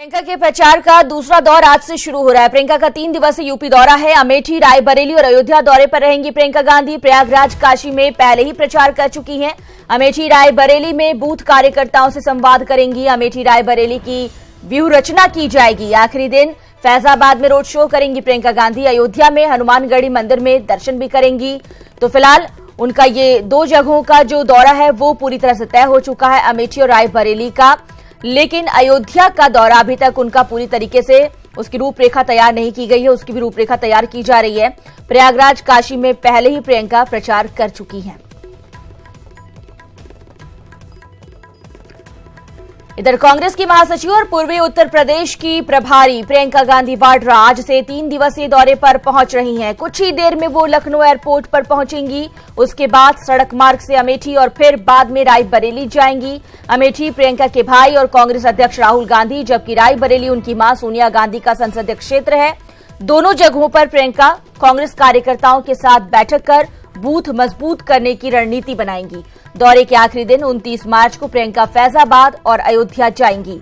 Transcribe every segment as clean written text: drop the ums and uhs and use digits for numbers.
प्रियंका के प्रचार का दूसरा दौर आज से शुरू हो रहा है। प्रियंका का 3 दिवसीय यूपी दौरा है। अमेठी, रायबरेली और अयोध्या दौरे पर रहेंगी प्रियंका गांधी। प्रयागराज, काशी में पहले ही प्रचार कर चुकी हैं। अमेठी, रायबरेली में बूथ कार्यकर्ताओं से संवाद करेंगी। अमेठी, रायबरेली की व्यूह रचना की जाएगी। आखिरी दिन फैजाबाद में रोड शो करेंगी प्रियंका गांधी। अयोध्या में हनुमानगढ़ी मंदिर में दर्शन भी करेंगी। तो फिलहाल उनका ये 2 जगहों का जो दौरा है वो पूरी तरह से तय हो चुका है, अमेठी और रायबरेली का। लेकिन अयोध्या का दौरा अभी तक उनका पूरी तरीके से उसकी रूपरेखा तैयार नहीं की गई है, उसकी भी रूपरेखा तैयार की जा रही है। प्रयागराज, काशी में पहले ही प्रियंका प्रचार कर चुकी हैं। इधर कांग्रेस की महासचिव और पूर्वी उत्तर प्रदेश की प्रभारी प्रियंका गांधी वाड्रा आज से 3 दिवसीय दौरे पर पहुंच रही हैं। कुछ ही देर में वो लखनऊ एयरपोर्ट पर पहुंचेंगी। उसके बाद सड़क मार्ग से अमेठी और फिर बाद में रायबरेली जाएंगी। अमेठी प्रियंका के भाई और कांग्रेस अध्यक्ष राहुल गांधी, जबकि रायबरेली उनकी मां सोनिया गांधी का संसदीय क्षेत्र है। दोनों जगहों पर प्रियंका कांग्रेस कार्यकर्ताओं के साथ बैठक कर बूथ मजबूत करने की रणनीति बनाएंगी। दौरे के आखिरी दिन 29 मार्च को प्रियंका फैजाबाद और अयोध्या जाएंगी।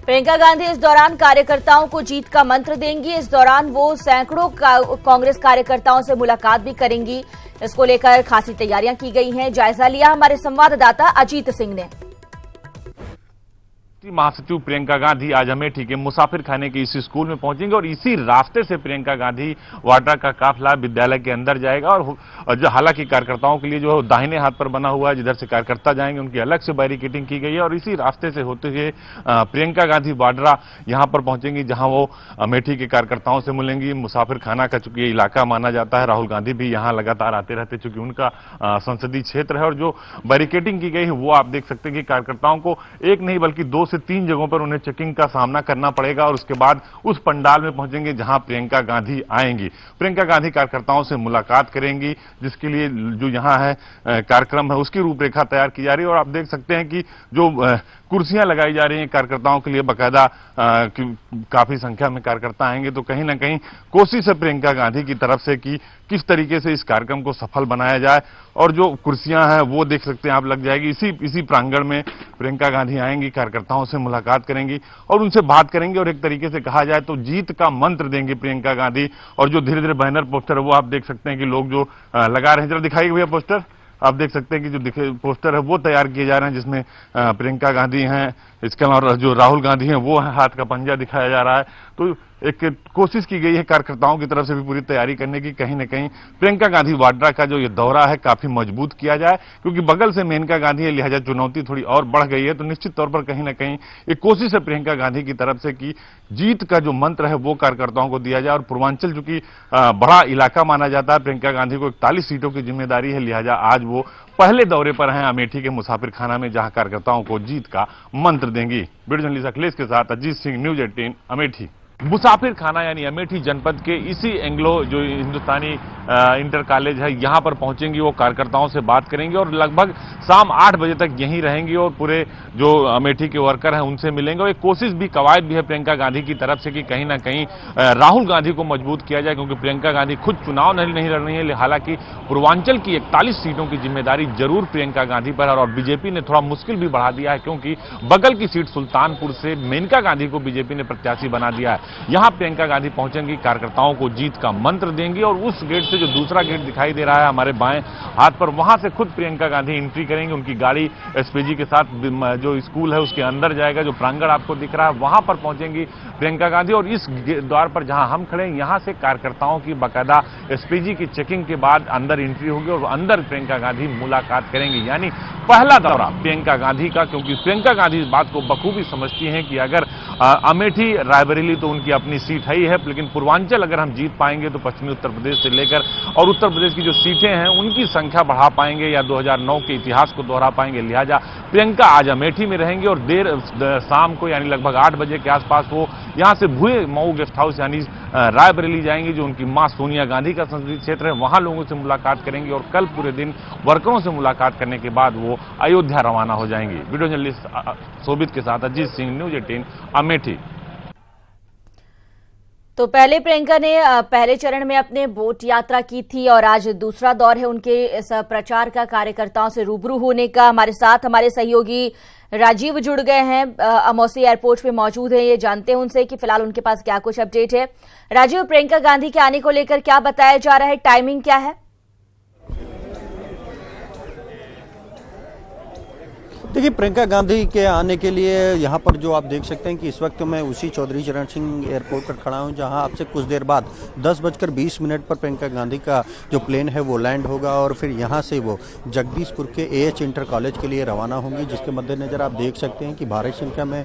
प्रियंका गांधी इस दौरान कार्यकर्ताओं को जीत का मंत्र देंगी। इस दौरान वो सैकड़ों कांग्रेस कार्यकर्ताओं से मुलाकात भी करेंगी। इसको लेकर खासी तैयारियां की गई हैं। जायजा लिया हमारे संवाददाता अजीत सिंह ने। महासचिव प्रियंका गांधी आज अमेठी के मुसाफिर खाने के इसी स्कूल में पहुंचेंगे और इसी रास्ते से प्रियंका गांधी वाड्रा का काफिला विद्यालय के अंदर जाएगा। और जो हालांकि कार्यकर्ताओं के लिए जो है दाहिने हाथ पर बना हुआ है, जिधर से कार्यकर्ता जाएंगे उनकी अलग से बैरिकेडिंग की गई है। और इसी रास्ते से होते हुए प्रियंका गांधी वाड्रा यहां पर पहुंचेंगी, जहां वो अमेठी के कार्यकर्ताओं से मिलेंगी। मुसाफिर खाना का चूंकि इलाका माना जाता है, राहुल गांधी भी यहाँ लगातार आते रहते चूंकि उनका संसदीय क्षेत्र है। और जो बैरिकेडिंग की गई है वो आप देख सकते हैं कि कार्यकर्ताओं को एक नहीं बल्कि 2 से 3 जगहों पर उन्हें चेकिंग का सामना करना पड़ेगा। और उसके बाद उस पंडाल में पहुंचेंगे जहां प्रियंका गांधी आएंगी। प्रियंका गांधी कार्यकर्ताओं से मुलाकात करेंगी, जिसके लिए जो यहां है कार्यक्रम है उसकी रूपरेखा तैयार की जा रही है। और आप देख सकते हैं कि जो कुर्सियां लगाई जा रही हैं कार्यकर्ताओं के लिए, बाकायदा काफी संख्या में कार्यकर्ता आएंगे। तो कहीं ना कहीं कोशिश है प्रियंका गांधी की तरफ से कि किस तरीके से इस कार्यक्रम को सफल बनाया जाए। और जो कुर्सियां हैं वो देख सकते हैं आप लग जाएगी। इसी प्रांगण में प्रियंका गांधी आएंगी, कार्यकर्ताओं से मुलाकात करेंगी और उनसे बात करेंगी। और एक तरीके से कहा जाए तो जीत का मंत्र देंगे प्रियंका गांधी। और जो धीरे धीरे बैनर पोस्टर है वो आप देख सकते हैं कि लोग जो लगा रहे हैं, जरा दिखाइए भैया पोस्टर। आप देख सकते हैं कि जो पोस्टर है वो तैयार किए जा रहे हैं, जिसमें प्रियंका गांधी हैं, इसके अलावा जो राहुल गांधी हैं वो हाथ का पंजा दिखाया जा रहा है। तो एक कोशिश की गई है कार्यकर्ताओं की तरफ से भी पूरी तैयारी करने की, कहीं न कहीं प्रियंका गांधी वाड्रा का जो ये दौरा है काफी मजबूत किया जाए। क्योंकि बगल से मेनका गांधी है, लिहाजा चुनौती थोड़ी और बढ़ गई है। तो निश्चित तौर पर कहीं न कहीं एक कोशिश है प्रियंका गांधी की तरफ से कि जीत का जो मंत्र है वो कार्यकर्ताओं को दिया जाए। और पूर्वांचल चूंकि बड़ा इलाका माना जाता है, प्रियंका गांधी को 41 सीटों की जिम्मेदारी है, लिहाजा आज वो पहले दौरे पर हैं अमेठी के मुसाफिर खाना में, जहां कार्यकर्ताओं को जीत का मंत्र देंगी। वीडियो जर्नलिस्ट अखिलेश के साथ अजीत सिंह, न्यूज 18 अमेठी। मुसाफिर खाना यानी अमेठी जनपद के इसी एंग्लो जो हिंदुस्तानी इंटर कॉलेज है, यहां पर पहुंचेंगी। वो कार्यकर्ताओं से बात करेंगे और लगभग शाम 8 बजे तक यहीं रहेंगी और पूरे जो अमेठी के वर्कर हैं उनसे मिलेंगे। और एक कोशिश भी, कवायद भी है प्रियंका गांधी की तरफ से कि कहीं ना कहीं राहुल गांधी को मजबूत किया जाए। क्योंकि प्रियंका गांधी खुद चुनाव नहीं लड़ रही है, हालांकि पूर्वांचल की 41 सीटों की जिम्मेदारी जरूर प्रियंका गांधी पर है। और बीजेपी ने थोड़ा मुश्किल भी बढ़ा दिया है, क्योंकि बगल की सीट सुल्तानपुर से मेनका गांधी को बीजेपी ने प्रत्याशी बना दिया है। यहां प्रियंका गांधी पहुंचेंगी, कार्यकर्ताओं को जीत का मंत्र देंगी। और उस गेट से जो दूसरा गेट दिखाई दे रहा है हमारे बाएं हाथ पर, वहां से खुद प्रियंका गांधी एंट्री करेंगी। उनकी गाड़ी एसपीजी के साथ जो स्कूल है उसके अंदर जाएगा। जो प्रांगण आपको दिख रहा है वहां पर पहुंचेंगी प्रियंका गांधी। और इस द्वार पर जहां हम खड़े हैं, यहां से कार्यकर्ताओं की बाकायदा एसपीजी की चेकिंग के बाद अंदर एंट्री होगी और अंदर प्रियंका गांधी मुलाकात करेंगी। यानी पहला दौरा प्रियंका गांधी का, क्योंकि प्रियंका गांधी इस बात को बखूबी समझती हैं कि अगर अमेठी, रायबरेली तो उनकी अपनी सीट है ही है, लेकिन पूर्वांचल अगर हम जीत पाएंगे तो पश्चिमी उत्तर प्रदेश से लेकर और उत्तर प्रदेश की जो सीटें हैं उनकी संख्या बढ़ा पाएंगे या 2009 के इतिहास को दोहरा पाएंगे। लिहाजा प्रियंका आज अमेठी में रहेंगे और देर शाम को यानी लगभग 8 बजे के आसपास वो यहां से भुए मऊ गेस्ट हाउस यानी रायबरेली जाएंगी, जो उनकी मां सोनिया गांधी का संसदीय क्षेत्र है। वहां लोगों से मुलाकात करेंगी और कल पूरे दिन वर्करों से मुलाकात करने के बाद वो अयोध्या रवाना हो जाएंगी। वीडियो जर्नलिस्ट शोभित के साथ अजीत सिंह, न्यूज 18 अमेठी। तो पहले प्रियंका ने पहले चरण में अपने बोट यात्रा की थी और आज दूसरा दौर है उनके इस प्रचार का, कार्यकर्ताओं से रूबरू होने का। हमारे साथ हमारे सहयोगी राजीव जुड़ गए हैं, अमौसी एयरपोर्ट पे मौजूद हैं। ये जानते हैं उनसे कि फिलहाल उनके पास क्या कुछ अपडेट है। राजीव, प्रियंका गांधी के आने को लेकर क्या बताया जा रहा है, टाइमिंग क्या है? देखिए, प्रियंका गांधी के आने के लिए यहाँ पर जो आप देख सकते हैं कि इस वक्त मैं उसी चौधरी चरण सिंह एयरपोर्ट पर खड़ा हूँ, जहाँ आपसे कुछ देर बाद 10:20 पर प्रियंका गांधी का जो प्लेन है वो लैंड होगा और फिर यहाँ से वो जगदीशपुर के AH इंटर कॉलेज के लिए रवाना होंगी, जिसके मद्देनजर आप देख सकते हैं कि भारी संख्या में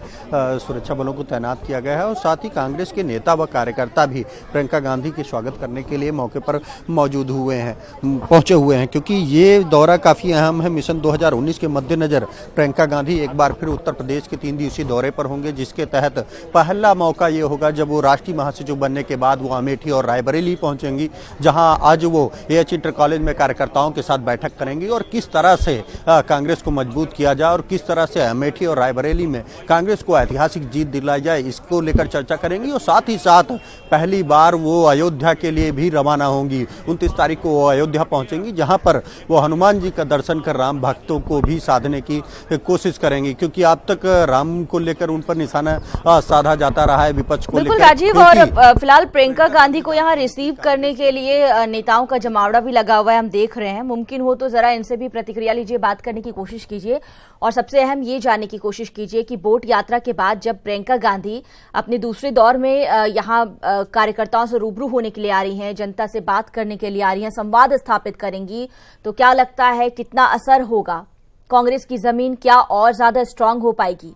सुरक्षा बलों को तैनात किया गया है और साथ ही कांग्रेस के नेता व कार्यकर्ता भी प्रियंका गांधी के स्वागत करने के लिए मौके पर पहुंचे हुए हैं, क्योंकि ये दौरा काफ़ी अहम है। मिशन 2019 के मद्देनजर प्रियंका गांधी एक बार फिर उत्तर प्रदेश के 3 दिवसीय दौरे पर होंगे, जिसके तहत पहला मौका ये होगा जब वो राष्ट्रीय महासचिव बनने के बाद वो अमेठी और रायबरेली पहुंचेंगी, जहां आज वो AH इंटर कॉलेज में कार्यकर्ताओं के साथ बैठक करेंगी और किस तरह से कांग्रेस को मजबूत किया जाए और किस तरह से अमेठी और रायबरेली में कांग्रेस को ऐतिहासिक जीत दिलाई जाए, इसको लेकर चर्चा करेंगी। और साथ ही साथ पहली बार वो अयोध्या के लिए भी रवाना होंगी। 29 तारीख को वो अयोध्या पहुंचेंगी, जहां पर वो हनुमान जी का दर्शन कर राम भक्तों को भी साधने की कोशिश करेंगे, क्योंकि अब तक राम को लेकर उन पर निशाना साधा जाता रहा है विपक्ष को लेकर। राजीव, और फिलहाल प्रियंका गांधी को यहाँ रिसीव करने के लिए नेताओं का जमावड़ा भी लगा हुआ है, हम देख रहे हैं। मुमकिन हो तो जरा इनसे भी प्रतिक्रिया लीजिए, बात करने की कोशिश कीजिए और सबसे अहम ये जानने की कोशिश कीजिए कि बोट यात्रा के बाद जब प्रियंका गांधी अपने दूसरे दौर में यहाँ कार्यकर्ताओं से रूबरू होने के लिए आ रही हैं, जनता से बात करने के लिए आ रही हैं, संवाद स्थापित करेंगी, तो क्या लगता है कितना असर होगा? कांग्रेस की जमीन क्या और ज्यादा स्ट्रांग हो पाएगी?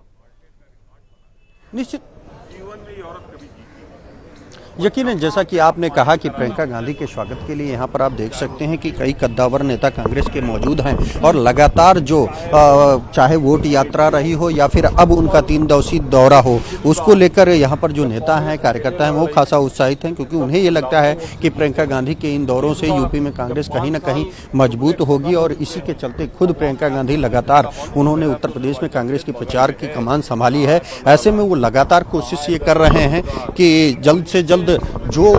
निश्चित यकीनन, जैसा कि आपने कहा कि प्रियंका गांधी के स्वागत के लिए यहाँ पर आप देख सकते हैं कि कई कद्दावर नेता कांग्रेस के मौजूद हैं और लगातार जो चाहे वोट यात्रा रही हो या फिर अब उनका 3 दिवसीय दौरा हो, उसको लेकर यहाँ पर जो नेता हैं, कार्यकर्ता हैं, वो खासा उत्साहित हैं, क्योंकि उन्हें ये लगता है कि प्रियंका गांधी के इन दौरों से यूपी में कांग्रेस कहीं ना कहीं मजबूत होगी और इसी के चलते खुद प्रियंका गांधी लगातार उन्होंने उत्तर प्रदेश में कांग्रेस के प्रचार की कमान संभाली है। ऐसे में वो लगातार कोशिश ये कर रहे हैं कि जल्द से जल्द जो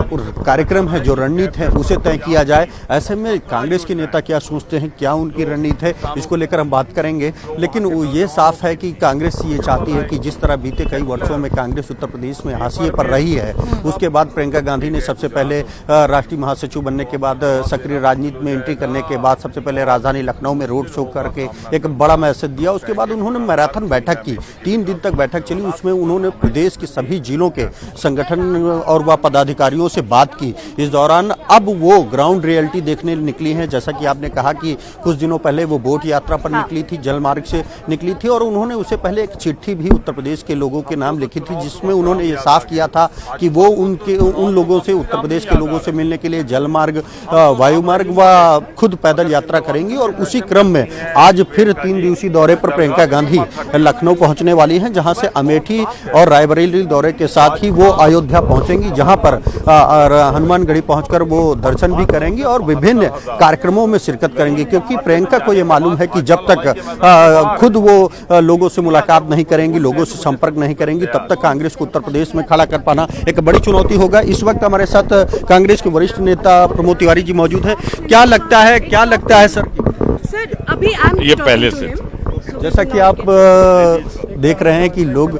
कार्यक्रम है, जो रणनीति है, उसे तय किया जाए। ऐसे में कांग्रेस के नेता क्या सोचते हैं, क्या उनकी रणनीति है, इसको लेकर हम बात करेंगे। लेकिन वो ये साफ है कि कांग्रेस ये चाहती है कि जिस तरह बीते कई वर्षों में कांग्रेस उत्तर प्रदेश में हाशिए पर रही है, उसके बाद प्रियंका गांधी ने सबसे पहले राष्ट्रीय महासचिव बनने के बाद, सक्रिय राजनीति में एंट्री करने के बाद, सबसे पहले राजधानी लखनऊ में रोड शो करके एक बड़ा मैसेज दिया। उसके बाद उन्होंने मैराथन बैठक की, 3 दिन तक बैठक चली। उसमें उन्होंने प्रदेश के सभी जिलों के संगठन और पदाधिकारियों से बात की। इस दौरान अब वो ग्राउंड रियलिटी देखने निकली हैं। जैसा कि आपने कहा कि कुछ दिनों पहले वो बोट यात्रा पर निकली थी, जलमार्ग से निकली थी और उन्होंने उससे पहले एक चिट्ठी भी उत्तर प्रदेश के लोगों के नाम लिखी थी, जिसमें उन्होंने ये साफ किया था कि वो उन लोगों से, उत्तर प्रदेश के लोगों से मिलने के लिए जलमार्ग, वायुमार्ग व खुद पैदल यात्रा करेंगी। और उसी क्रम में आज फिर 3 दिवसीय दौरे पर प्रियंका गांधी लखनऊ पहुंचने वाली हैं, जहां से अमेठी और रायबरेली दौरे के साथ ही वो अयोध्या पहुंचेंगी, जहां पर हनुमानगढ़ी पहुंचकर वो दर्शन भी करेंगी और विभिन्न कार्यक्रमों में शिरकत करेंगी, क्योंकि प्रियंका को ये मालूम है कि जब तक खुद वो लोगों से मुलाकात नहीं करेंगी, लोगों से संपर्क नहीं करेंगी, तब तक कांग्रेस को उत्तर प्रदेश में खड़ा कर पाना एक बड़ी चुनौती होगा। इस वक्त हमारे साथ कांग्रेस के वरिष्ठ नेता प्रमोद तिवारी जी मौजूद है। क्या लगता है सर? अभी ये पहले से जैसा कि आप देख रहे हैं कि लोग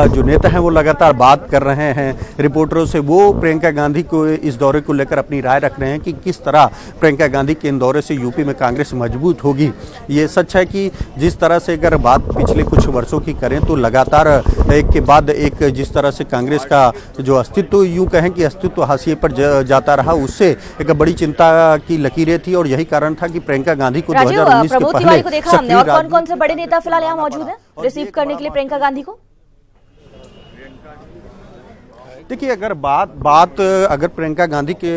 जो नेता हैं वो लगातार बात कर रहे हैं रिपोर्टरों से, वो प्रियंका गांधी को इस दौरे को लेकर अपनी राय रख रहे हैं कि किस तरह प्रियंका गांधी के इन दौरे से यूपी में कांग्रेस मजबूत होगी। ये सच है कि जिस तरह से अगर बात पिछले कुछ वर्षों की करें तो लगातार एक के बाद एक जिस तरह से कांग्रेस का जो अस्तित्व, यूँ कहें कि अस्तित्व हाशिए पर जाता रहा, उससे एक बड़ी चिंता की लकीरें थी और यही कारण था कि प्रियंका गांधी को 2019 के पहले कौन कौन से बड़े नेता फिलहाल यहाँ मौजूद हैं रिसीव करने के लिए प्रियंका गांधी को? देखिए, अगर अगर प्रियंका गांधी के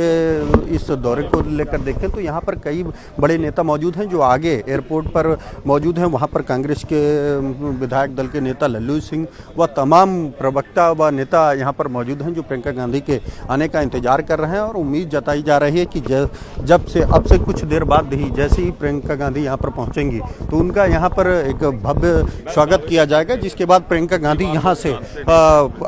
इस दौरे को लेकर देखें तो यहाँ पर कई बड़े नेता मौजूद हैं जो आगे एयरपोर्ट पर मौजूद हैं। वहाँ पर कांग्रेस के विधायक दल के नेता लल्लू सिंह व तमाम प्रवक्ता व नेता यहाँ पर मौजूद हैं जो प्रियंका गांधी के आने का इंतजार कर रहे हैं और उम्मीद जताई जा रही है कि अब से कुछ देर बाद ही जैसे ही प्रियंका गांधी यहाँ पर पहुँचेंगी तो उनका यहाँ पर एक भव्य स्वागत किया जाएगा, जिसके बाद प्रियंका गांधी यहाँ से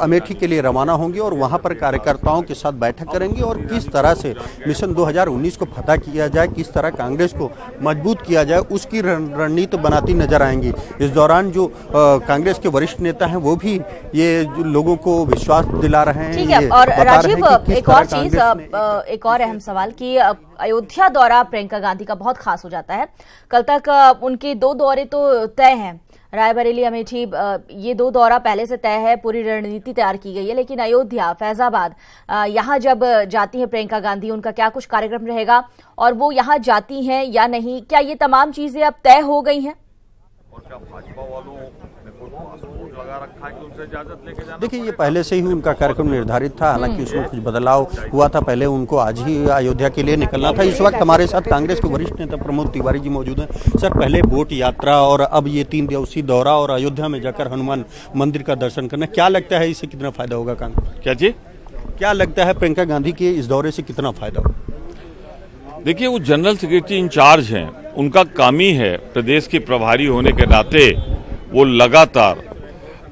अमेठी के लिए रवाना होंगी और और वहां पर कार्यकर्ताओं के साथ बैठक करेंगी और किस तरह से मिशन 2019 को फतह किया जाए, किस तरह कांग्रेस को मजबूत किया जाए, उसकी रणनीति बनाती नजर आएंगी। इस दौरान जो कांग्रेस के वरिष्ठ नेता हैं वो भी ये लोगों को विश्वास दिला रहे हैं। ठीक है। और राजीव, एक और चीज, एक और अहम सवाल कि अयोध्या दौरा प्रियंका गांधी का बहुत खास हो जाता है। कल तक उनके 2 दौरे तो तय हैं, रायबरेली, अमेठी, ये 2 दौरा पहले से तय है, पूरी रणनीति तैयार की गई है। लेकिन अयोध्या, फैजाबाद, यहाँ जब जाती हैं प्रियंका गांधी, उनका क्या कुछ कार्यक्रम रहेगा और वो यहाँ जाती हैं या नहीं, क्या ये तमाम चीजें अब तय हो गई हैं? और क्या भाजपा वालों ने कोई पासपोर्ट लगा रखा है कि उनसे इजाजत लेके जाना? देखिए, ये पहले से ही उनका कार्यक्रम निर्धारित था, हालांकि उसमें कुछ बदलाव हुआ था। पहले उनको आज ही अयोध्या के लिए निकलना था। इस वक्त हमारे साथ कांग्रेस के वरिष्ठ नेता प्रमोद तिवारी जी मौजूद हैं। सर, पहले बोट यात्रा और अब ये 3 दिवसीय दौरा और अयोध्या में जाकर हनुमान मंदिर का दर्शन करना, क्या लगता है इससे कितना फायदा होगा कांग्रेस? क्या जी? क्या लगता है प्रियंका गांधी के इस दौरे से कितना फायदा होगा? देखिए, वो जनरल सेक्रेटरी इंचार्ज हैं, उनका काम ही है प्रदेश के प्रभारी होने के नाते वो लगातार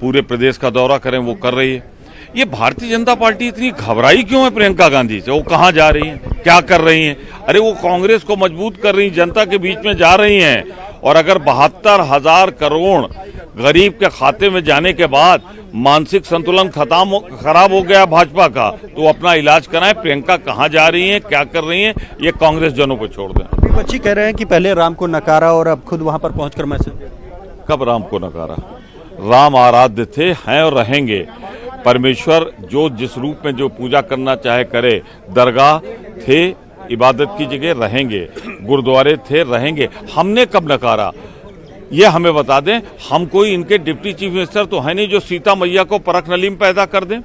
पूरे प्रदेश का दौरा करें, वो कर रही है। ये भारतीय जनता पार्टी इतनी घबराई क्यों है प्रियंका गांधी से? वो कहाँ जा रही हैं, क्या कर रही हैं? अरे वो कांग्रेस को मजबूत कर रही, जनता के बीच में जा रही हैं। और अगर 72,000 करोड़ गरीब के खाते में जाने के बाद मानसिक संतुलन खराब हो गया भाजपा का, तो अपना इलाज कराएं। प्रियंका कहाँ जा रही हैं, क्या कर रही हैं, ये कांग्रेस जनों को छोड़ दें। विपक्षी कह रहे हैं कि पहले राम को नकारा और अब खुद वहां पर पहुंचकर मैसेज। कब राम को नकारा? राम आराध्य थे, हैं और रहेंगे। परमेश्वर जो जिस रूप में जो पूजा करना चाहे करे, दरगाह थे, इबादत की जगह रहेंगे, गुरुद्वारे थे, रहेंगे। हमने कब नकारा ये हमें बता दें। हम कोई इनके डिप्टी चीफ मिनिस्टर तो है नहीं जो सीता मैया को परख नलीम पैदा कर दें।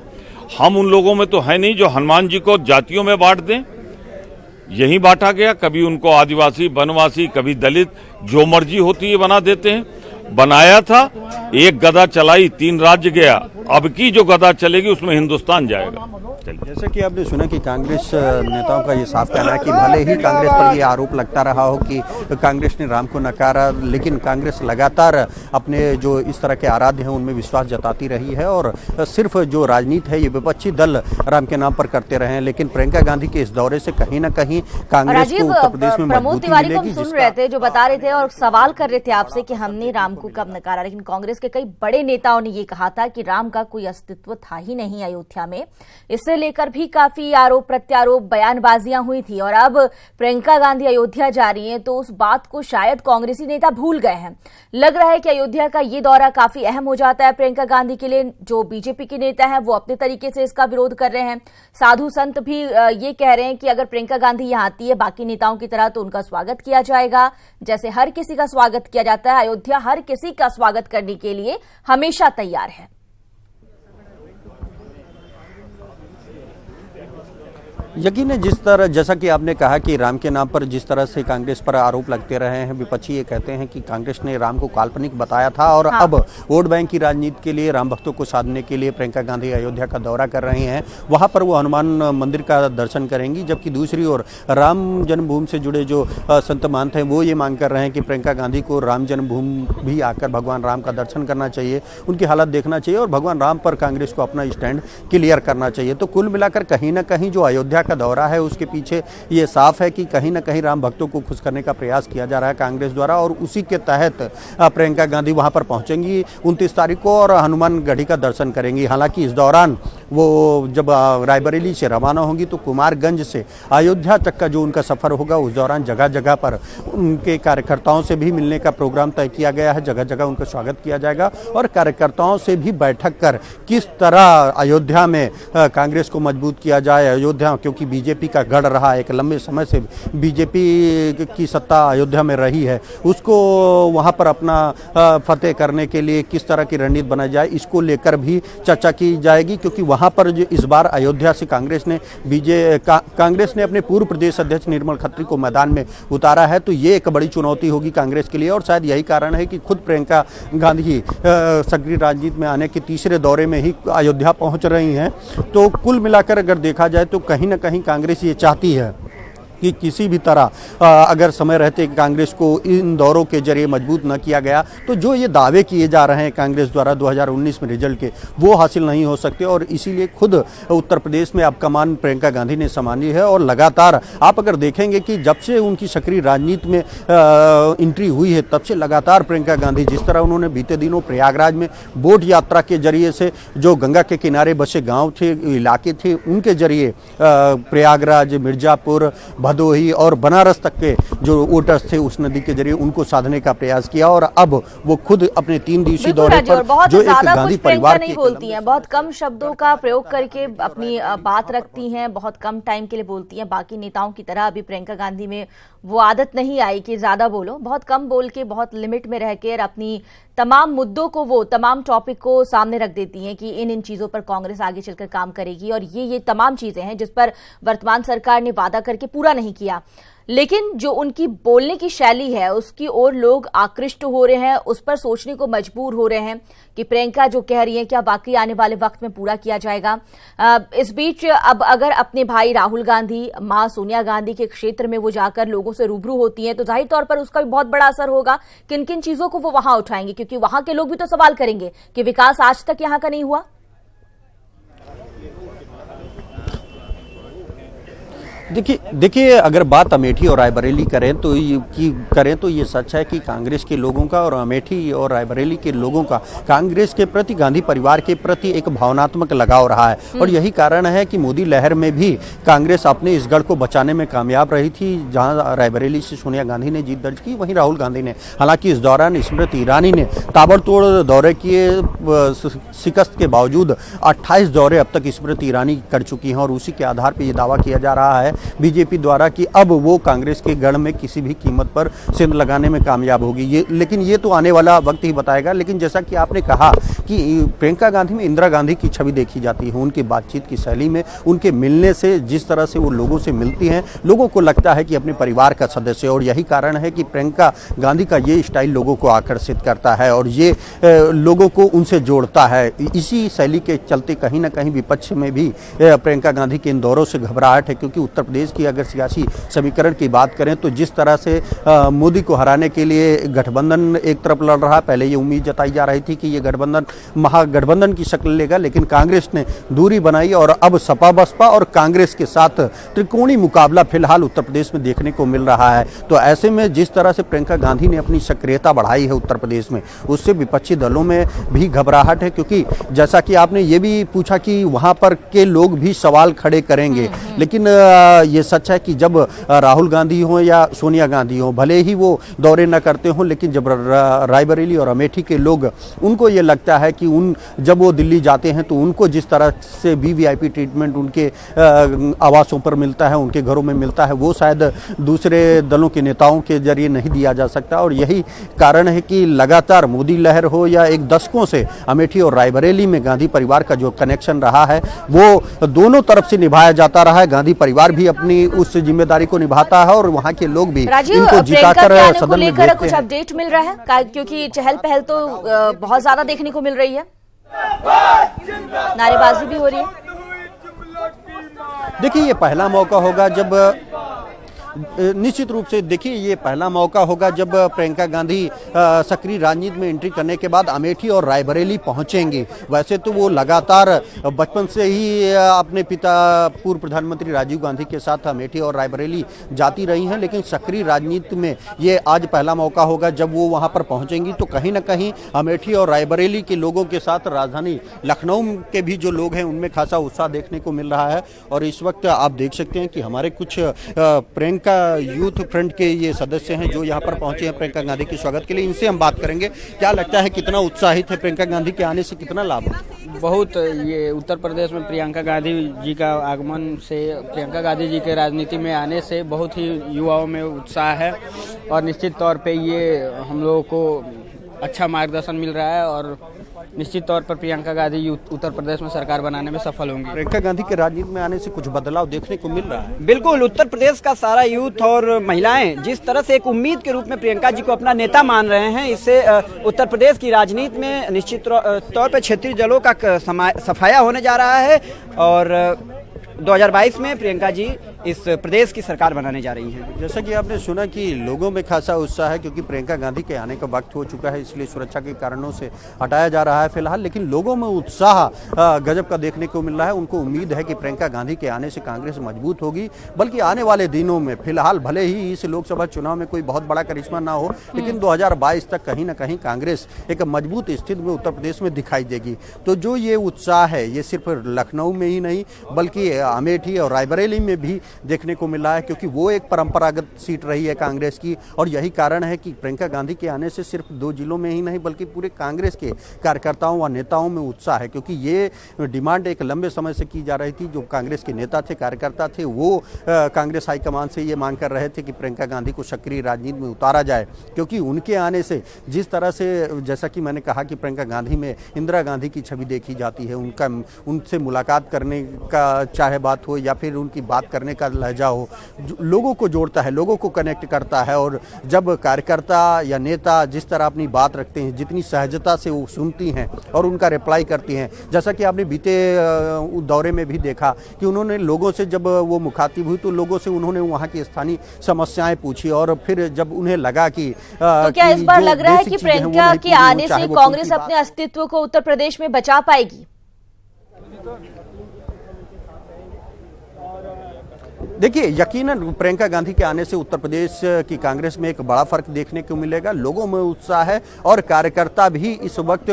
हम उन लोगों में तो है नहीं जो हनुमान जी को जातियों में बांट दें। यही बांटा गया, कभी उनको आदिवासी, वनवासी, कभी दलित, जो मर्जी होती है बना देते हैं। बनाया था, एक गदा चलाई, 3 राज्य गया। अब की जो गदा चलेगी उसमें हिंदुस्तान जाएगा। जैसे कि आपने सुना कि कांग्रेस नेताओं का ये साफ कहना है कि भले ही कांग्रेस पर ये आरोप लगता रहा हो कि कांग्रेस ने राम को नकारा, लेकिन कांग्रेस लगातार अपने जो इस तरह के आराध्य हैं उनमें विश्वास जताती रही है और सिर्फ जो राजनीति है ये विपक्षी दल राम के नाम पर करते रहे हैं। लेकिन प्रियंका गांधी के इस दौरे से कहीं ना कहीं कांग्रेस को उत्तर प्रदेश में प्रमोद तिवारी को हम मिलेगी। सुन रहे थे, जो बता रहे थे और सवाल कर रहे थे आपसे कि हमने राम को कब नकारा, लेकिन कांग्रेस के कई बड़े नेताओं ने ये कहा था कि राम का कोई अस्तित्व था ही नहीं अयोध्या में। इससे लेकर भी काफी आरोप प्रत्यारोप, बयानबाजियां हुई थी। और अब प्रियंका गांधी अयोध्या जा रही हैं तो उस बात को शायद कांग्रेसी नेता भूल गए हैं। लग रहा है कि अयोध्या का ये दौरा काफी अहम हो जाता है प्रियंका गांधी के लिए। जो बीजेपी के नेता हैं वो अपने तरीके से इसका विरोध कर रहे हैं। साधु संत भी ये कह रहे हैं कि अगर प्रियंका गांधी यहां आती है बाकी नेताओं की तरह तो उनका स्वागत किया जाएगा, जैसे हर किसी का स्वागत किया जाता है। अयोध्या हर किसी का स्वागत करने के लिए हमेशा तैयार है। यकीन है, जिस तरह जैसा कि आपने कहा कि राम के नाम पर जिस तरह से कांग्रेस पर आरोप लगते रहे हैं, विपक्षी ये कहते हैं कि कांग्रेस ने राम को काल्पनिक बताया था और अब वोट बैंक की राजनीति के लिए, राम भक्तों को साधने के लिए प्रियंका गांधी अयोध्या का दौरा कर रही हैं। वहां पर वो हनुमान मंदिर का दर्शन करेंगी, जबकि दूसरी ओर राम जन्मभूमि से जुड़े जो संत महंत हैं वो ये मांग कर रहे हैं कि प्रियंका गांधी को राम जन्मभूमि भी आकर भगवान राम का दर्शन करना चाहिए, उनकी हालत देखना चाहिए और भगवान राम पर कांग्रेस को अपना स्टैंड क्लियर करना चाहिए। तो कुल मिलाकर कहीं ना कहीं जो अयोध्या का दौरा है उसके पीछे ये साफ है कि कहीं ना कहीं राम भक्तों को खुश करने का प्रयास किया जा रहा है कांग्रेस द्वारा और उसी के तहत प्रियंका गांधी वहां पर पहुंचेंगी 29 तारीख को और हनुमान गढ़ी का दर्शन करेंगी। हालांकि इस दौरान वो जब रायबरेली से रवाना होंगी तो कुमारगंज से अयोध्या तक का जो उनका सफर होगा उस दौरान जगह जगह पर उनके कार्यकर्ताओं से भी मिलने का प्रोग्राम तय किया गया है। जगह जगह उनका स्वागत किया जाएगा और कार्यकर्ताओं से भी बैठक कर किस तरह अयोध्या में कांग्रेस को मजबूत किया जाए। अयोध्या क्योंकि बीजेपी का गढ़ रहा, एक लंबे समय से बीजेपी की सत्ता अयोध्या में रही है, उसको वहां पर अपना फतेह करने के लिए किस तरह की रणनीति बनाई जाए इसको लेकर भी चर्चा की जाएगी। क्योंकि वहां पर जो इस बार अयोध्या से कांग्रेस ने अपने पूर्व प्रदेश अध्यक्ष निर्मल खत्री को मैदान में उतारा है, तो ये एक बड़ी चुनौती होगी कांग्रेस के लिए और शायद यही कारण है कि खुद प्रियंका गांधी सक्रिय राजनीति में आने के तीसरे दौरे में ही अयोध्या पहुंच रही हैं। तो कुल मिलाकर अगर देखा जाए तो कहीं ना कहीं कांग्रेस ये चाहती है कि किसी भी तरह अगर समय रहते कांग्रेस को इन दौरों के जरिए मजबूत न किया गया तो जो ये दावे किए जा रहे हैं कांग्रेस द्वारा 2019 में रिजल्ट के, वो हासिल नहीं हो सकते। और इसीलिए खुद उत्तर प्रदेश में अब कमान प्रियंका गांधी ने संभाली है और लगातार आप अगर देखेंगे कि जब से उनकी सक्रिय राजनीति में एंट्री हुई है तब से लगातार प्रियंका गांधी जिस तरह उन्होंने बीते दिनों प्रयागराज में बोट यात्रा के जरिए से जो गंगा के किनारे बसे गाँव थे, इलाके थे, उनके जरिए प्रयागराज, मिर्जापुर, भदोही और बनारस तक के जो वोटर्स थे उस नदी के जरिए उनको साधने का प्रयास किया। और अब वो खुद अपने 3 दिवसीय दौरे पर जो एक गांधी परिवार नहीं बोलती हैं, बहुत कम शब्दों का प्रयोग करके अपनी बात रखती हैं, बहुत कम टाइम के लिए बोलती हैं। बाकी नेताओं की तरह अभी प्रियंका गांधी में वो आदत नहीं आई कि ज्यादा बोलो, बहुत कम बोल के बहुत लिमिट में रहकर अपनी तमाम मुद्दों को, वो तमाम टॉपिक को सामने रख देती हैं कि इन चीजों पर कांग्रेस आगे चलकर काम करेगी। और ये तमाम चीजें हैं जिस पर वर्तमान सरकार ने वादा करके पूरा नहीं किया, लेकिन जो उनकी बोलने की शैली है उसकी ओर लोग आकृष्ट हो रहे हैं, उस पर सोचने को मजबूर हो रहे हैं कि प्रियंका जो कह रही है क्या वाकई आने वाले वक्त में पूरा किया जाएगा। इस बीच अब अगर अपने भाई राहुल गांधी, मां सोनिया गांधी के क्षेत्र में वो जाकर लोगों से रूबरू होती हैं तो जाहिर तौर पर उसका भी बहुत बड़ा असर होगा। किन किन चीजों को वो वहां उठाएंगे, क्योंकि वहां के लोग भी तो सवाल करेंगे कि विकास आज तक यहां का नहीं हुआ। देखिए अगर बात अमेठी और रायबरेली करें तो ये सच है कि कांग्रेस के लोगों का और अमेठी और रायबरेली के लोगों का कांग्रेस के प्रति, गांधी परिवार के प्रति एक भावनात्मक लगाव रहा है। और यही कारण है कि मोदी लहर में भी कांग्रेस अपने इस गढ़ को बचाने में कामयाब रही थी। जहां रायबरेली से सोनिया गांधी ने जीत दर्ज की, वहीं राहुल गांधी ने। हालांकि इस दौरान स्मृति ईरानी ने ताबड़तोड़ दौरे किए, शिकस्त के बावजूद 28 दौरे अब तक स्मृति ईरानी कर चुकी हैं। और उसी के आधार पर यह दावा किया जा रहा है बीजेपी द्वारा कि अब वो कांग्रेस के गढ़ में किसी भी कीमत पर सिंध लगाने में कामयाब होगी। लेकिन ये तो आने वाला वक्त ही बताएगा। लेकिन जैसा कि आपने कहा कि प्रियंका गांधी में इंदिरा गांधी की छवि देखी जाती है, उनकी बातचीत की शैली में, उनके मिलने से, जिस तरह से वो लोगों से मिलती हैं, लोगों को लगता है कि अपने परिवार का सदस्य। और यही कारण है कि प्रियंका गांधी का ये स्टाइल लोगों को आकर्षित करता है और ये लोगों को उनसे जोड़ता है। इसी शैली के चलते कहीं ना कहीं विपक्ष में भी प्रियंका गांधी के इन दौरों से घबराहट है, क्योंकि उत्तर प्रदेश की अगर सियासी समीकरण की बात करें तो जिस तरह से मोदी को हराने के लिए गठबंधन एक तरफ लड़ रहा, पहले ये उम्मीद जताई जा रही थी कि ये गठबंधन महागठबंधन की शक्ल लेगा, लेकिन कांग्रेस ने दूरी बनाई और अब सपा बसपा और कांग्रेस के साथ त्रिकोणीय मुकाबला फिलहाल उत्तर प्रदेश में देखने को मिल रहा है। तो ऐसे में जिस तरह से प्रियंका गांधी ने अपनी सक्रियता बढ़ाई है उत्तर प्रदेश में, उससे विपक्षी दलों में भी घबराहट है। क्योंकि जैसा कि आपने ये भी पूछा कि वहां पर के लोग भी सवाल खड़े करेंगे, लेकिन ये सच है कि जब राहुल गांधी हो या सोनिया गांधी हो, भले ही वो दौरे न करते हो, लेकिन जब रायबरेली और अमेठी के लोग, उनको ये लगता है कि जब वो दिल्ली जाते हैं तो उनको जिस तरह से वीवीआईपी ट्रीटमेंट उनके आवासों पर मिलता है, उनके घरों में मिलता है, वो शायद दूसरे दलों के नेताओं के जरिए नहीं दिया जा सकता। और यही कारण है कि लगातार मोदी लहर हो या एक दशकों से अमेठी और रायबरेली में गांधी परिवार का जो कनेक्शन रहा है वो दोनों तरफ से निभाया जाता रहा है। गांधी परिवार भी अपनी उस जिम्मेदारी को निभाता है और वहाँ के लोग भी इनको जिताकर सदन में भेजते हैं। कुछ अपडेट मिल रहा है, क्योंकि चहल पहल तो बहुत ज्यादा देखने को मिल रही है, नारेबाजी भी हो रही है। देखिए ये पहला मौका होगा जब, निश्चित रूप से देखिए ये पहला मौका होगा जब प्रियंका गांधी सक्रिय राजनीति में एंट्री करने के बाद अमेठी और रायबरेली पहुंचेंगे। वैसे तो वो लगातार बचपन से ही अपने पिता पूर्व प्रधानमंत्री राजीव गांधी के साथ अमेठी और रायबरेली जाती रही हैं, लेकिन सक्रिय राजनीति में ये आज पहला मौका होगा जब वो वहां पर पहुंचेंगी। तो कहीं ना कहीं अमेठी और रायबरेली के लोगों के साथ राजधानी लखनऊ के भी जो लोग हैं उनमें खासा उत्साह देखने को मिल रहा है। और इस वक्त आप देख सकते हैं कि हमारे कुछ प्रियंका यूथ फ्रंट के ये सदस्य हैं जो यहाँ पर पहुंचे हैं प्रियंका गांधी के स्वागत के लिए। इनसे हम बात करेंगे, क्या लगता है कितना उत्साहित है प्रियंका गांधी के आने से, कितना लाभ? बहुत, ये उत्तर प्रदेश में प्रियंका गांधी जी का आगमन से, प्रियंका गांधी जी के राजनीति में आने से बहुत ही युवाओं में उत्साह है और निश्चित तौर पे ये हम लोगों को अच्छा मार्गदर्शन मिल रहा है और निश्चित तौर पर प्रियंका गांधी उत्तर प्रदेश में सरकार बनाने में सफल होंगी। प्रियंका गांधी के राजनीति में आने से कुछ बदलाव देखने को मिल रहा है। बिल्कुल, उत्तर प्रदेश का सारा यूथ और महिलाएं जिस तरह से एक उम्मीद के रूप में प्रियंका जी को अपना नेता मान रहे हैं, इससे उत्तर प्रदेश की राजनीति में निश्चित तौर पर क्षेत्रीय दलों का सफाया होने जा रहा है। और 2022 में प्रियंका जी इस प्रदेश की सरकार बनाने जा रही हैं। जैसा कि आपने सुना कि लोगों में खासा उत्साह है, क्योंकि प्रियंका गांधी के आने का वक्त हो चुका है, इसलिए सुरक्षा के कारणों से हटाया जा रहा है फिलहाल। लेकिन लोगों में उत्साह गजब का देखने को मिल रहा है। उनको उम्मीद है कि प्रियंका गांधी के आने से कांग्रेस मजबूत होगी, बल्कि आने वाले दिनों में फिलहाल भले ही इस लोकसभा चुनाव में कोई बहुत बड़ा करिश्मा ना हो, लेकिन 2022 तक कहीं ना कहीं कांग्रेस एक मजबूत स्थिति में उत्तर प्रदेश में दिखाई देगी। तो जो ये उत्साह है, ये सिर्फ लखनऊ में ही नहीं बल्कि अमेठी और रायबरेली में भी देखने को मिला है, क्योंकि वो एक परंपरागत सीट रही है कांग्रेस की। और यही कारण है कि प्रियंका गांधी के आने से सिर्फ 2 जिलों में ही नहीं बल्कि पूरे कांग्रेस के कार्यकर्ताओं व नेताओं में उत्साह है, क्योंकि ये डिमांड एक लंबे समय से की जा रही थी। जो कांग्रेस के नेता थे, कार्यकर्ता थे, वो कांग्रेस हाईकमान से ये मांग कर रहे थे कि प्रियंका गांधी को सक्रिय राजनीति में उतारा जाए, क्योंकि उनके आने से जिस तरह से, जैसा कि मैंने कहा कि प्रियंका गांधी में इंदिरा गांधी की छवि देखी जाती है, उनसे मुलाकात करने का चाहे बात हो या फिर उनकी बात करने का लहजा हो, लोगों को जोड़ता है, लोगों को कनेक्ट करता है। और जब कार्यकर्ता या नेता जिस तरह अपनी बात रखते हैं, जितनी सहजता से वो सुनती हैं और उनका रिप्लाई करती हैं, जैसा कि आपने बीते दौरे में भी देखा कि उन्होंने लोगों से, जब वो मुखातिब हुई तो लोगों से उन्होंने वहाँ की स्थानीय समस्याएं पूछी, और फिर जब उन्हें लगा कि तो क्या इस बार लग रहा है कि प्रियंका के आने से कांग्रेस अपने अस्तित्व को उत्तर प्रदेश में बचा पाएगी? देखिए, यकीनन प्रियंका गांधी के आने से उत्तर प्रदेश की कांग्रेस में एक बड़ा फर्क देखने को मिलेगा। लोगों में उत्साह है और कार्यकर्ता भी इस वक्त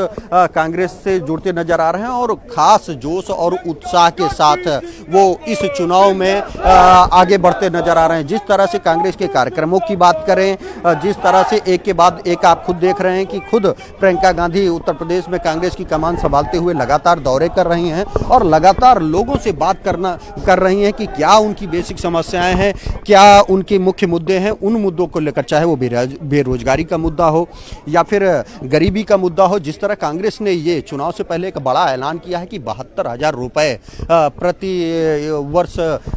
कांग्रेस से जुड़ते नजर आ रहे हैं और खास जोश और उत्साह के साथ वो इस चुनाव में आगे बढ़ते नजर आ रहे हैं। जिस तरह से कांग्रेस के कार्यक्रमों की बात करें, जिस तरह से एक के बाद एक आप खुद देख रहे हैं कि खुद प्रियंका गांधी उत्तर प्रदेश में कांग्रेस की कमान संभालते हुए लगातार दौरे कर रही हैं और लगातार लोगों से बात कर रही हैं कि क्या उनकी बेसिक समस्याएं हैं, क्या उनके मुख्य मुद्दे हैं। उन मुद्दों को लेकर, चाहे वो बेरोजगारी का मुद्दा हो या फिर गरीबी का मुद्दा हो। जिस तरह कांग्रेस ने ये चुनाव से पहले एक बड़ा ऐलान किया है कि 72,000 रुपए प्रति वर्ष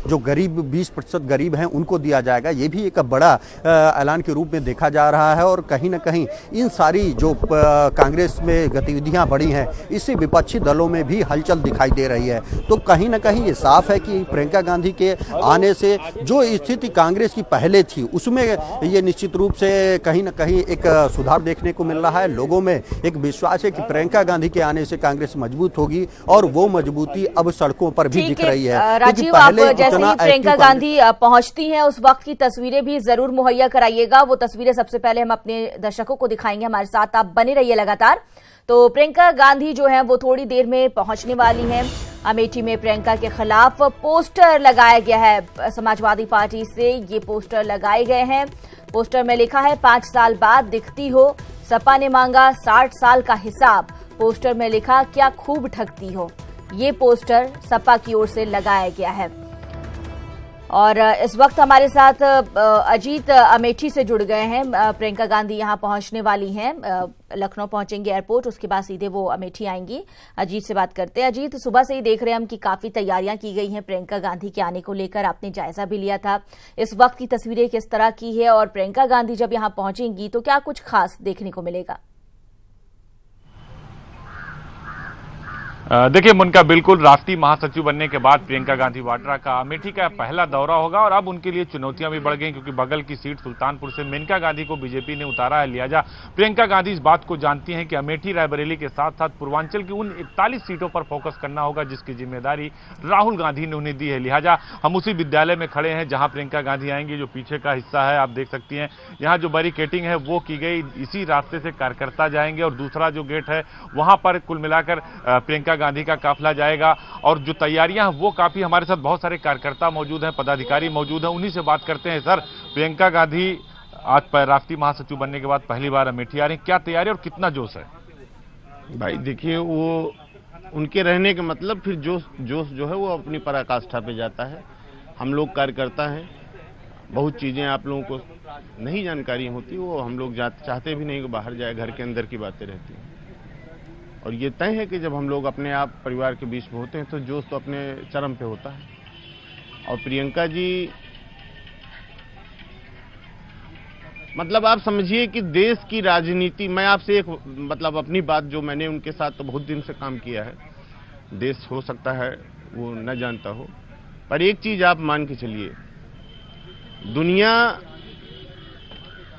जो गरीब 20% गरीब हैं उनको दिया जाएगा, ये भी एक बड़ा ऐलान के रूप में देखा जा रहा है। और कहीं ना कहीं इन सारी जो कांग्रेस में गतिविधियां बढ़ी हैं, इससे विपक्षी दलों में भी हलचल दिखाई दे रही है। तो कहीं ना कहीं ये साफ है कि प्रियंका गांधी के आने से जो स्थिति कांग्रेस की पहले थी उसमें ये निश्चित रूप से कहीं ना कहीं एक सुधार देखने को मिल रहा है। लोगों में एक विश्वास है कि प्रियंका गांधी के आने से कांग्रेस मजबूत होगी और वो मजबूती अब सड़कों पर भी दिख रही है। राजीव, आप जैसे ही प्रियंका गांधी पहुंचती हैं उस वक्त की तस्वीरें भी जरूर मुहैया कराइएगा। वो तस्वीरें सबसे पहले हम अपने दर्शकों को दिखाएंगे। हमारे साथ आप बने रहिए लगातार। तो प्रियंका गांधी जो है वो थोड़ी देर में पहुंचने वाली हैं। अमेठी में प्रियंका के खिलाफ पोस्टर लगाया गया है। समाजवादी पार्टी से ये पोस्टर लगाए गए हैं। पोस्टर में लिखा है 5 साल बाद दिखती हो, सपा ने मांगा 60 साल का हिसाब। पोस्टर में लिखा क्या खूब ठगती हो। ये पोस्टर सपा की ओर से लगाया गया है। और इस वक्त हमारे साथ अजीत अमेठी से जुड़ गए हैं। प्रियंका गांधी यहां पहुंचने वाली हैं, लखनऊ पहुंचेंगे एयरपोर्ट, उसके बाद सीधे वो अमेठी आएंगी। अजीत से बात करते हैं। अजीत, सुबह से ही देख रहे हैं हम कि काफी तैयारियां की गई हैं प्रियंका गांधी के आने को लेकर, आपने जायजा भी लिया था। इस वक्त की तस्वीरें किस तरह की है और प्रियंका गांधी जब यहां पहुंचेंगी तो क्या कुछ खास देखने को मिलेगा? देखिए मुनका, बिल्कुल राष्ट्रीय महासचिव बनने के बाद प्रियंका गांधी वाड्रा का अमेठी का पहला दौरा होगा और अब उनके लिए चुनौतियां भी बढ़ गई, क्योंकि बगल की सीट सुल्तानपुर से मेनका गांधी को बीजेपी ने उतारा है। लिहाजा प्रियंका गांधी इस बात को जानती हैं कि अमेठी रायबरेली के साथ साथ पूर्वांचल की उन 41 सीटों पर फोकस करना होगा जिसकी जिम्मेदारी राहुल गांधी ने उन्हें दी है। लिहाजा हम उसी विद्यालय में खड़े हैं जहां प्रियंका गांधी आएंगी। जो पीछे का हिस्सा है आप देख सकती हैं, यहाँ जो बैरिकेटिंग है वो की गई, इसी रास्ते से कार्यकर्ता जाएंगे और दूसरा जो गेट है वहां पर कुल मिलाकर प्रियंका गांधी का काफिला जाएगा। और जो तैयारियां हैं वो काफी, हमारे साथ बहुत सारे कार्यकर्ता मौजूद हैं, पदाधिकारी मौजूद हैं, उन्हीं से बात करते हैं। सर, प्रियंका गांधी आज राष्ट्रीय महासचिव बनने के बाद पहली बार अमेठी आ रही, क्या तैयारी और कितना जोश है? भाई देखिए, वो उनके रहने का मतलब फिर जोश जो है वो अपनी पराकाष्ठा पे जाता है। हम लोग कार्यकर्ता हैं, बहुत चीजें आप लोगों को नहीं जानकारी होती, वो हम लोग चाहते भी नहीं कि बाहर जाए, घर के अंदर की बातें रहती हैं। और ये तय है कि जब हम लोग अपने आप परिवार के बीच में होते हैं तो जोश तो अपने चरम पे होता है। और प्रियंका जी, मतलब आप समझिए कि देश की राजनीति, मैं आपसे एक मतलब अपनी बात, जो मैंने उनके साथ तो बहुत दिन से काम किया है, देश हो सकता है वो न जानता हो, पर एक चीज आप मान के चलिए, दुनिया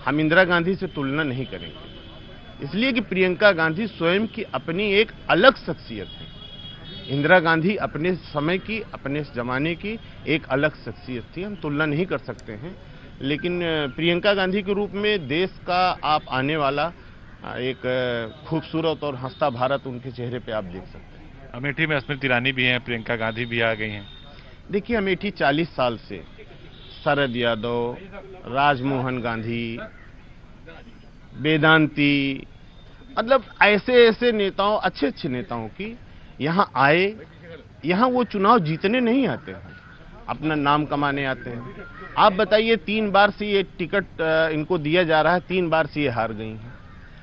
हम इंदिरा गांधी से तुलना नहीं करेंगे, इसलिए कि प्रियंका गांधी स्वयं की अपनी एक अलग शख्सियत है। इंदिरा गांधी अपने समय की, अपने जमाने की एक अलग शख्सियत थी, हम तुलना नहीं कर सकते हैं। लेकिन प्रियंका गांधी के रूप में देश का आप आने वाला एक खूबसूरत और हंसता भारत उनके चेहरे पे आप देख सकते हैं। अमेठी में स्मृति ईरानी भी हैं, प्रियंका गांधी भी आ गई हैं। देखिए, अमेठी 40 साल से शरद यादव, राजमोहन गांधी, वेदांती, मतलब ऐसे ऐसे नेताओं, अच्छे अच्छे नेताओं की यहाँ आए। यहाँ वो चुनाव जीतने नहीं आते हैं, अपना नाम कमाने आते हैं। आप बताइए, 3 बार से ये टिकट इनको दिया जा रहा है, 3 बार से ये हार गई हैं।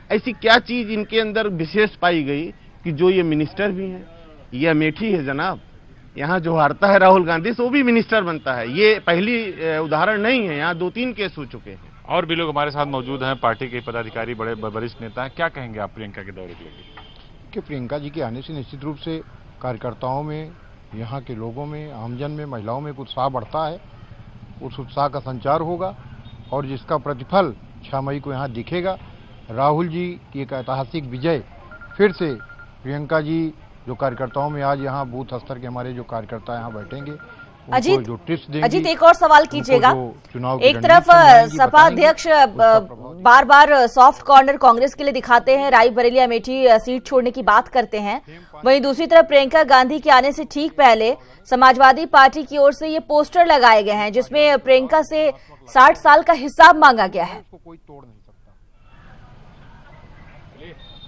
ऐसी क्या चीज इनके अंदर विशेष पाई गई कि जो ये मिनिस्टर भी हैं? ये अमेठी है जनाब, यहाँ जो हारता है राहुल गांधी से वो भी मिनिस्टर बनता है। ये पहली उदाहरण नहीं है, यहाँ 2-3 केस हो चुके हैं। और भी लोग हमारे साथ मौजूद हैं, पार्टी के पदाधिकारी, बड़े वरिष्ठ नेता हैं। क्या कहेंगे आप प्रियंका के दौरे के लिए? कि प्रियंका जी के आने से निश्चित रूप से कार्यकर्ताओं में, यहाँ के लोगों में, आमजन में, महिलाओं में एक उत्साह बढ़ता है। उस उत्साह का संचार होगा और जिसका प्रतिफल 6 मई को यहाँ दिखेगा। राहुल जी की एक ऐतिहासिक विजय, फिर से प्रियंका जी जो कार्यकर्ताओं में आज यहाँ बूथ स्तर के हमारे जो कार्यकर्ता यहाँ बैठेंगे, अजीत एक और सवाल कीजिएगा। एक तरफ सपा अध्यक्ष बार बार सॉफ्ट कॉर्नर कांग्रेस के लिए दिखाते हैं, रायबरेली अमेठी सीट छोड़ने की बात करते हैं, वहीं दूसरी तरफ प्रियंका गांधी के आने से ठीक पहले समाजवादी पार्टी की ओर से ये पोस्टर लगाए गए हैं जिसमें प्रियंका से 60 साल का हिसाब मांगा गया है।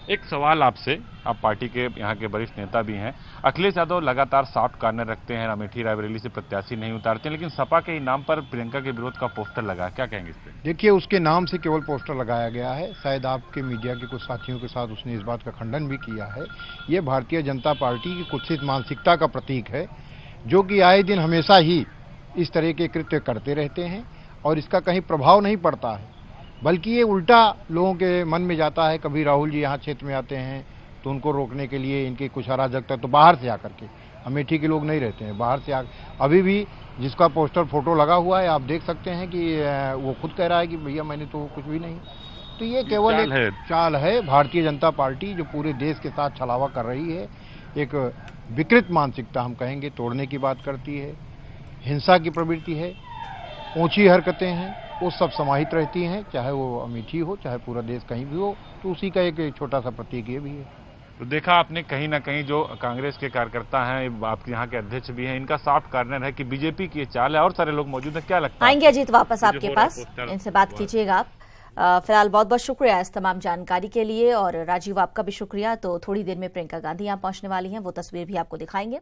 एक सवाल आपसे, आप पार्टी के यहाँ के वरिष्ठ नेता भी हैं। अखिलेश यादव लगातार सॉफ्ट कॉर्नर रखते हैं, अमेठी रायबरेली से प्रत्याशी नहीं उतारते, लेकिन सपा के नाम पर प्रियंका के विरोध का पोस्टर लगा, क्या कहेंगे इस पे? देखिए, उसके नाम से केवल पोस्टर लगाया गया है। शायद आपके मीडिया के कुछ साथियों के साथ उसने इस बात का खंडन भी किया है। ये भारतीय जनता पार्टी की कुत्सित मानसिकता का प्रतीक है, जो कि आए दिन हमेशा ही इस तरह के कृत्य करते रहते हैं और इसका कहीं प्रभाव नहीं पड़ता है, बल्कि ये उल्टा लोगों के मन में जाता है। कभी राहुल जी यहाँ क्षेत्र में आते हैं तो उनको रोकने के लिए इनकी कुछ अराजकता, तो बाहर से आकर के, अमेठी के लोग नहीं रहते हैं, बाहर से अभी भी जिसका पोस्टर फोटो लगा हुआ है आप देख सकते हैं कि वो खुद कह रहा है कि भैया मैंने तो कुछ भी नहीं। तो ये केवल एक चाल है भारतीय जनता पार्टी जो पूरे देश के साथ छलावा कर रही है। एक विकृत मानसिकता हम कहेंगे तोड़ने की बात करती है, हिंसा की प्रवृत्ति है, ऊंची हरकतें हैं, वो सब समाहित रहती हैं, चाहे वो अमेठी हो चाहे पूरा देश कहीं भी हो। तो उसी का एक छोटा सा प्रतीक ये भी है। तो देखा आपने, कहीं ना कहीं जो कांग्रेस के कार्यकर्ता हैं, आपके यहाँ के अध्यक्ष भी हैं, इनका सॉफ्ट कॉर्नर है कि बीजेपी की ये चाल है। और सारे लोग मौजूद हैं, क्या लगता है? आएंगे अजीत वापस आपके पास, इनसे बात कीजिएगा आप। फिलहाल बहुत बहुत शुक्रिया इस तमाम जानकारी के लिए, और राजीव आपका भी शुक्रिया। तो थोड़ी देर में प्रियंका गांधी यहाँ पहुंचने वाली हैं, वो तस्वीर भी आपको दिखाएंगे।